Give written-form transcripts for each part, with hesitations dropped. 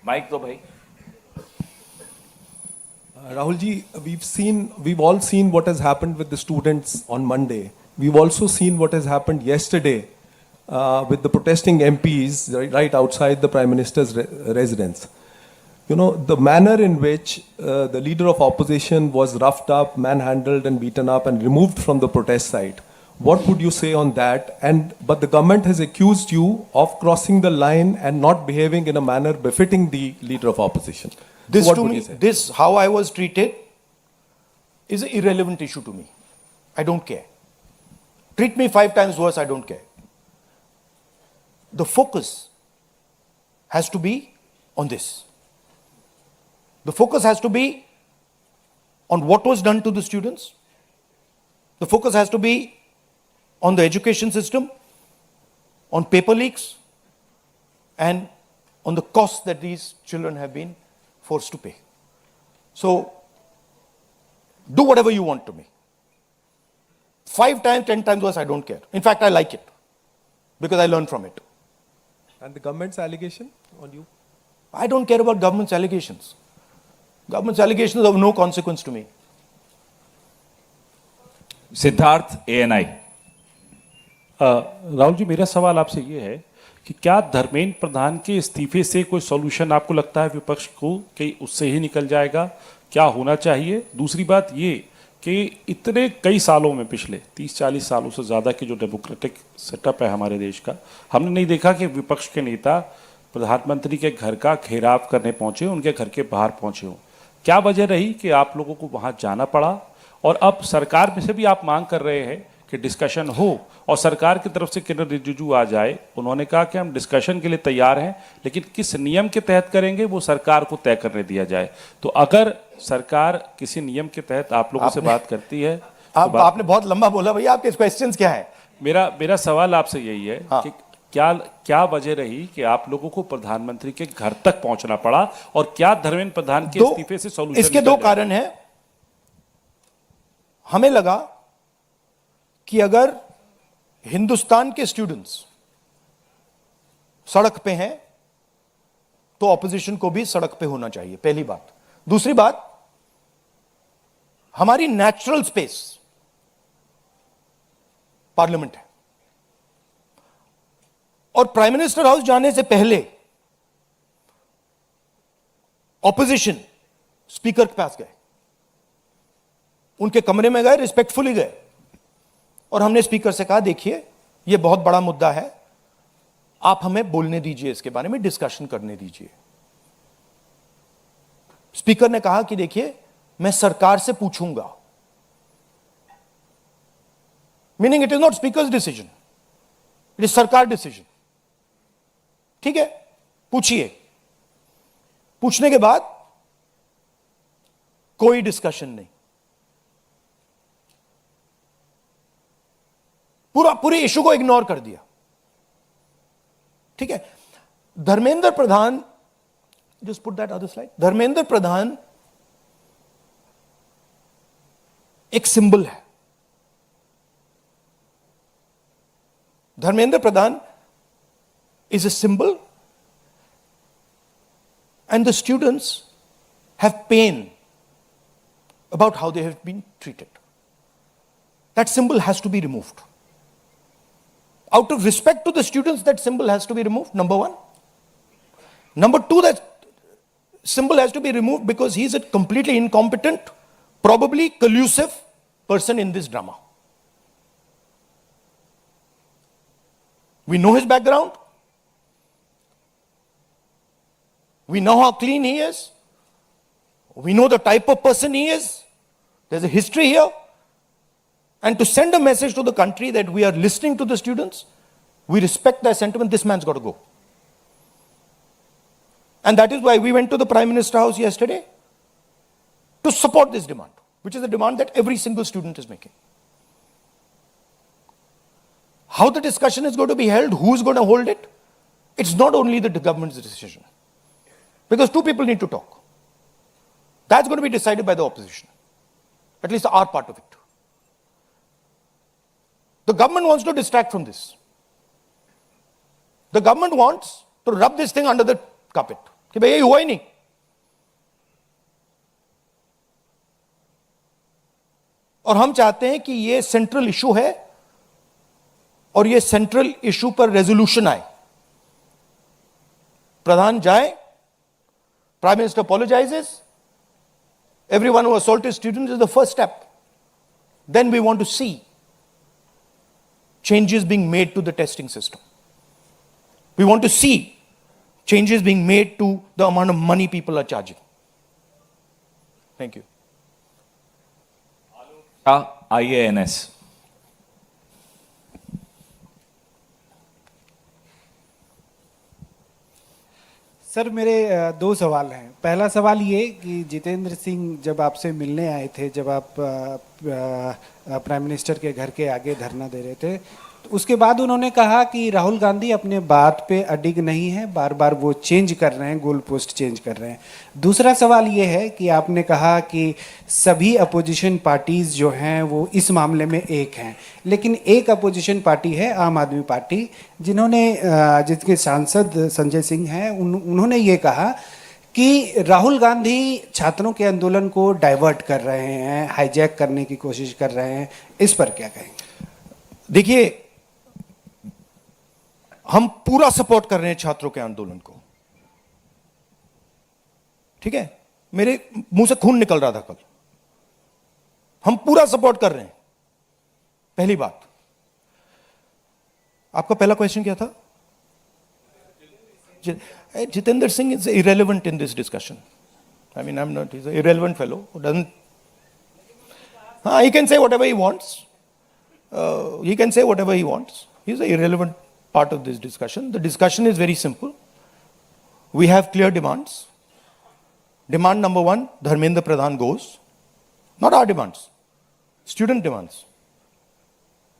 Mic दो भाई। Rahul ji, we've all seen what has happened with the students on Monday. We've also seen what has happened yesterday with the protesting MPs right outside the Prime Minister's residence. You know, the manner in which the leader of opposition was roughed up, manhandled and beaten up and removed from the protest site. What would you say on that? But the government has accused you of crossing the line and not behaving in a manner befitting the leader of opposition. This So what to would me, you say? this how I was treated is an irrelevant issue to me. I don't care. Treat me 5 times worse, I don't care. The focus has to be on this. The focus has to be on what was done to the students. The focus has to be on the education system, on paper leaks, and on the costs that these children have been forced to pay. So, do whatever you want to me. 5 times, 10 times worse, I don't care. In fact, I like it because I learn from it. And the government's allegation on you? I don't care about government's allegations. Government's allegations are of no consequence to me. Siddharth ANI। Rahul ji, मेरा सवाल आपसे ये है कि क्या धर्मेंद्र प्रधान के इस्तीफे से कोई सॉल्यूशन आपको लगता है विपक्ष को कि उससे ही निकल जाएगा? क्या होना चाहिए? दूसरी बात ये कि इतने कई सालों में, पिछले 30-40 सालों से ज़्यादा की जो डेमोक्रेटिक सेटअप है हमारे देश का, हमने नहीं देखा कि विपक्ष के नेता प्रधानमंत्री के घर का घेराव करने पहुंचे, उनके घर के बाहर पहुंचे हों। क्या वजह रही कि आप लोगों को वहां जाना पड़ा? और अब सरकार में से भी आप मांग कर रहे हैं कि डिस्कशन हो और सरकार की तरफ से किरण रिजिजू आ जाए। उन्होंने कहा कि हम डिस्कशन के लिए तैयार हैं, लेकिन किस नियम के तहत करेंगे वो सरकार को तय करने दिया जाए। तो अगर सरकार किसी नियम के तहत आप लोगों से बात करती है आपने बहुत लंबा बोला भैया, आपके क्वेश्चंस क्या है? मेरा सवाल आपसे यही है कि क्या वजह रही कि आप लोगों को प्रधानमंत्री के घर तक पहुंचना पड़ा और क्या धर्मेंद्र प्रधान के इस्तीफे से सॉल्यूशन? इसके 2 कारण हैं। हमें लगा कि अगर हिंदुस्तान के स्टूडेंट्स सड़क पे हैं तो ऑपोजिशन को भी सड़क पे होना चाहिए, पहली बात। दूसरी बात, हमारी नेचुरल स्पेस पार्लियामेंट है और प्राइम मिनिस्टर हाउस जाने से पहले ऑपोजिशन स्पीकर के पास गए, उनके कमरे में गए, रिस्पेक्टफुली गए और हमने स्पीकर से कहा देखिए ये बहुत बड़ा मुद्दा है, आप हमें बोलने दीजिए, इसके बारे में डिस्कशन करने दीजिए। स्पीकर ने कहा कि देखिए मैं सरकार से पूछूंगा, meaning it is not speakers decision, it is सरकार डिसीजन। ठीक है, पूछिए। पूछने के बाद कोई डिस्कशन नहीं, पूरे इशू को इग्नोर कर दिया। ठीक है, Dharmendra Pradhan, just put that other slide, Dharmendra Pradhan एक सिंबल है। धर्मेंद्र प्रधान is a symbol and the students have pain about how they have been treated. That symbol has to be removed. Out of respect to the students, that symbol has to be removed, number 1. Number 2, that symbol has to be removed because he is a completely incompetent, probably collusive person in this drama. We know his background. We know how clean he is. We know the type of person he is. There's a history here. And to send a message to the country that we are listening to the students, we respect their sentiment, this man's got to go. And that is why we went to the Prime Minister House yesterday to support this demand, which is a demand that every single student is making. How the discussion is going to be held, who is going to hold it, it's not only the government's decision. Because 2 people need to talk. That's going to be decided by the opposition. At least our part of it. The government wants to distract from this. The government wants to rub this thing under the carpet. कि भाई ये हुआ ही नहीं। और हम चाहते हैं कि ये सेंट्रल इशू है और ये सेंट्रल इशू पर रेजोल्यूशन आए। प्रधान जाए, prime minister apologizes, everyone who assaulted students is the first step. Then we want to see changes being made to the testing system. We want to see changes being made to the amount of money people are charging. Thank you. IANS. Sir मेरे दो सवाल हैं। पहला सवाल ये कि जितेंद्र सिंह जब आपसे मिलने आए थे, जब आप प्राइम मिनिस्टर के घर के आगे धरना दे रहे थे, तो उसके बाद उन्होंने कहा कि राहुल गांधी अपने बात पे अडिग नहीं है, बार बार वो चेंज कर रहे हैं, गोल पोस्ट चेंज कर रहे हैं। दूसरा सवाल ये है कि आपने कहा कि सभी अपोजिशन पार्टीज जो हैं वो इस मामले में एक हैं, लेकिन एक अपोजिशन पार्टी है आम आदमी पार्टी, जिसके सांसद संजय सिंह हैं, उन्होंने ये कहा कि राहुल गांधी छात्रों के आंदोलन को डाइवर्ट कर रहे हैं, हाईजैक करने की कोशिश कर रहे हैं। इस पर क्या कहेंगे? देखिए, हम पूरा सपोर्ट कर रहे हैं छात्रों के आंदोलन को, ठीक है? मेरे मुंह से खून निकल रहा था कल। हम पूरा सपोर्ट कर रहे हैं। पहली बात। आपका पहला क्वेश्चन क्या था? Jitendra Singh is irrelevant in this discussion. I mean, he's an irrelevant fellow who doesn't. He can say whatever he wants. He's an irrelevant part of this discussion. The discussion is very simple. We have clear demands. Demand number one, Dharmendra Pradhan goes. Not our demands, student demands.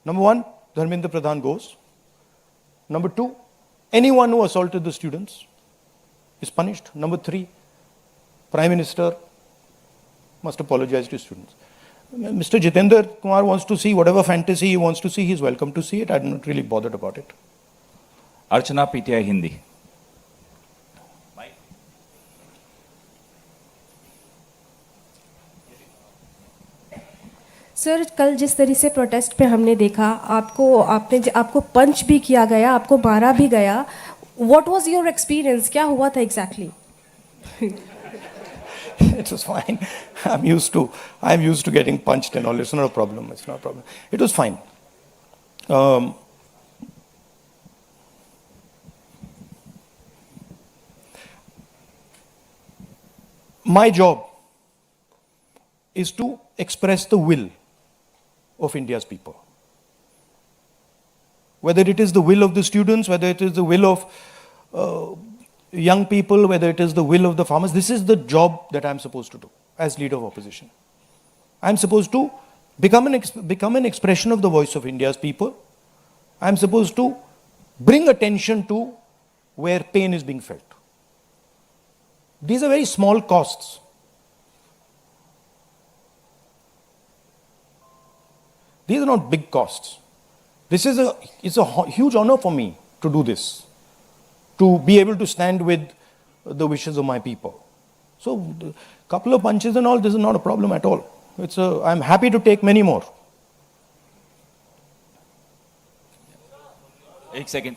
Number one, Dharmendra Pradhan goes. Number two, anyone who assaulted the students is punished. Number three, Prime Minister must apologize to students. Mr. Jitendra Kumar wants to see whatever fantasy he wants to see, he's welcome to see it. I'm not really bothered about it. Archana PTI Hindi. Sir, कल जिस तरह से protest पे हमने देखा, आपको पंच भी किया गया, आपको मारा भी गया। What was your experience? क्या हुआ था exactly? It was fine. I'm used to getting punched and all. It's not a problem. It was fine. My job is to express the will of India's people. Whether it is the will of the students, whether it is the will of young people, whether it is the will of the farmers, this is the job that I'm supposed to do as leader of opposition. I'm supposed to become an expression of the voice of India's people. I'm supposed to bring attention to where pain is being felt. These are very small costs. These are not big costs. It's a huge honor for me to do this, to be able to stand with the wishes of my people. So, a couple of punches and all, this is not a problem at all. I'm happy to take many more. एक second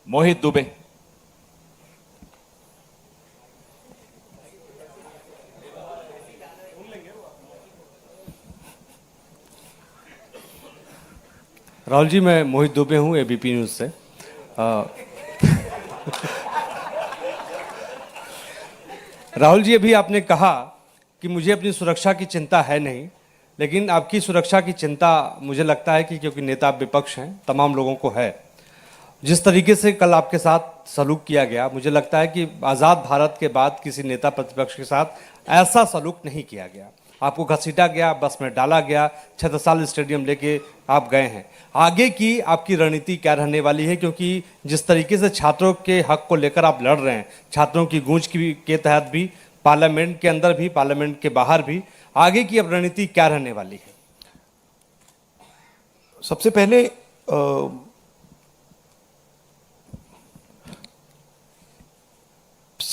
मोहित दुबे. राहुल जी, मैं मोहित दुबे हूँ ABP news से। राहुल जी, अभी आपने कहा कि मुझे अपनी सुरक्षा की चिंता है नहीं, लेकिन आपकी सुरक्षा की चिंता मुझे लगता है कि क्योंकि नेता विपक्ष हैं, तमाम लोगों को है। जिस तरीके से कल आपके साथ सलूक किया गया, मुझे लगता है कि आज़ाद भारत के बाद किसी नेता प्रतिपक्ष के साथ ऐसा सलूक नहीं किया गया। आपको घसीटा गया, बस में डाला गया, छत्रसाल स्टेडियम लेके आप गए हैं। आगे की आपकी रणनीति क्या रहने वाली है? क्योंकि जिस तरीके से छात्रों के हक को लेकर आप लड़ रहे हैं, छात्रों की गूंज के तहत भी, पार्लियामेंट के अंदर भी, पार्लियामेंट के बाहर भी, आगे की अब रणनीति क्या रहने वाली है? सबसे पहले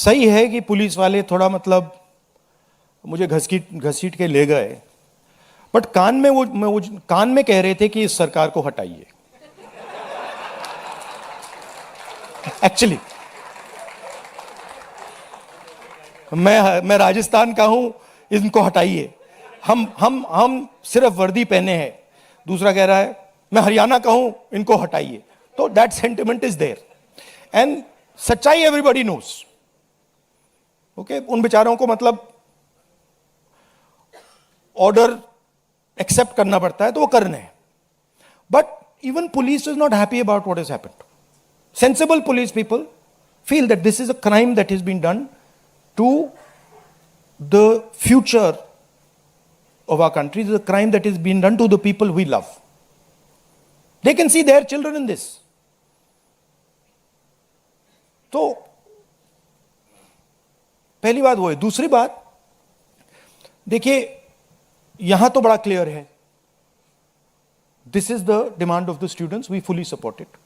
सही है कि पुलिस वाले थोड़ा मतलब मुझे घसीट के ले गए, बट कान में कह रहे थे कि इस सरकार को हटाइए। एक्चुअली मैं राजस्थान का हूं, इनको हटाइए। हम सिर्फ वर्दी पहने हैं। दूसरा कह रहा है मैं हरियाणा का हूं, इनको हटाइए। तो that sentiment is there and सच्चाई एवरीबॉडी नोस। ओके, उन बेचारों को मतलब ऑर्डर एक्सेप्ट करना पड़ता है तो वो करने हैं। But even police is not happy about what is happened. Sensible police people feel that this is a crime that has been done to the future of our country. This is a crime that has been done to the people we love. They can see their children in this. तो पहली बात वो है। दूसरी बात देखिए, यहां तो बड़ा क्लियर है, this is the demand of the students, we fully support it.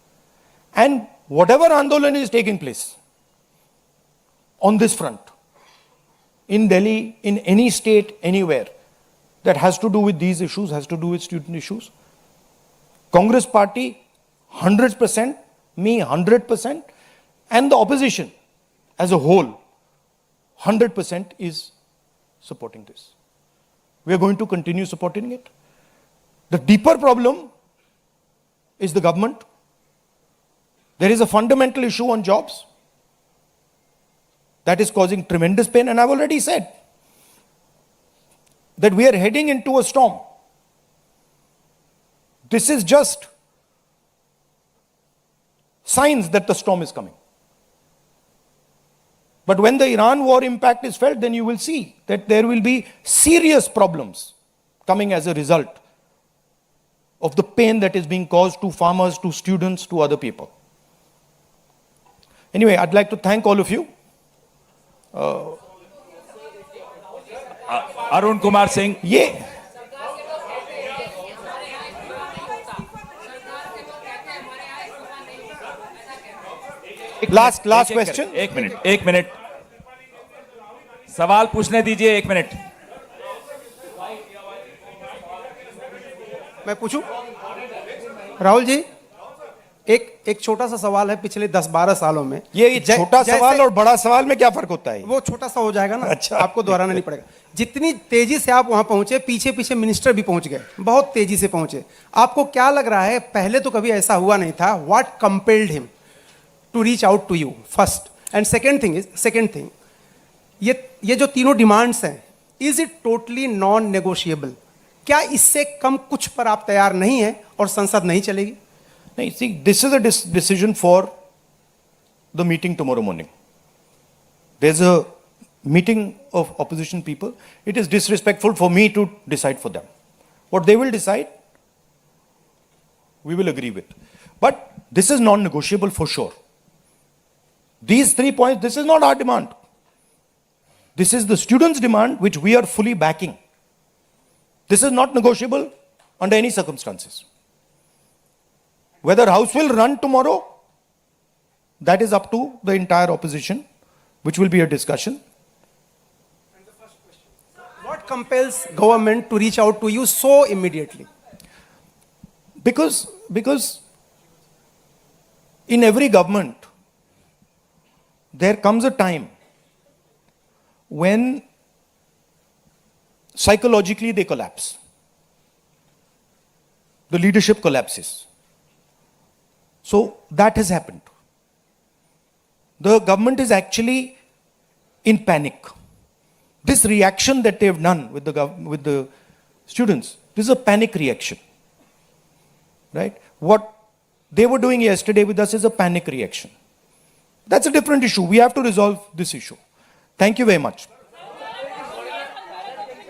And whatever Andolan is taking place on this front, in Delhi, in any state, anywhere, that has to do with these issues, has to do with student issues, Congress party, 100%, me 100%, and the opposition as a whole, 100% is supporting this. We are going to continue supporting it. The deeper problem is the government. There is a fundamental issue on jobs that is causing tremendous pain, and I've already said that we are heading into a storm. This is just signs that the storm is coming. But when the Iran war impact is felt, then you will see that there will be serious problems coming as a result of the pain that is being caused to farmers, to students, to other people. Anyway, I'd like to thank all of you. Arun Kumar Singh, ये last question. एक minute सवाल पूछने दीजिए, 1 minute. मैं पूछूं? राहुल जी, एक छोटा सा सवाल है। पिछले 10-12 सालों में ये छोटा सवाल और बड़ा सवाल में क्या फर्क होता है? वो छोटा सा हो जाएगा ना। अच्छा। आपको दोहराना नहीं पड़ेगा। जितनी तेजी से आप वहां पहुंचे, पीछे पीछे मिनिस्टर भी पहुंच गए, बहुत तेजी से पहुंचे। आपको क्या लग रहा है, पहले तो कभी ऐसा हुआ नहीं था? What compelled him to reach out to you first? And second thing, ये जो तीनों डिमांड्स हैं, is it totally non negotiable? क्या इससे कम कुछ पर आप तैयार नहीं है और संसद नहीं चलेगी? नहीं, see, this is a decision for the meeting tomorrow morning. There's a meeting of opposition people. It is disrespectful for me to decide for them. What they will decide, we will agree with. But this is non-negotiable for sure. These 3 points, this is not our demand. This is the students' demand, which we are fully backing. This is not negotiable under any circumstances. Whether House will run tomorrow, that is up to the entire opposition, which will be a discussion. What compels government to reach out to you so immediately? Because in every government, there comes a time when psychologically they collapse. The leadership collapses. So that has happened. The government is actually in panic. This reaction that they have done with the students, this is a panic reaction. Right? What they were doing yesterday with us is a panic reaction. That's a different issue. We have to resolve this issue. Thank you very much.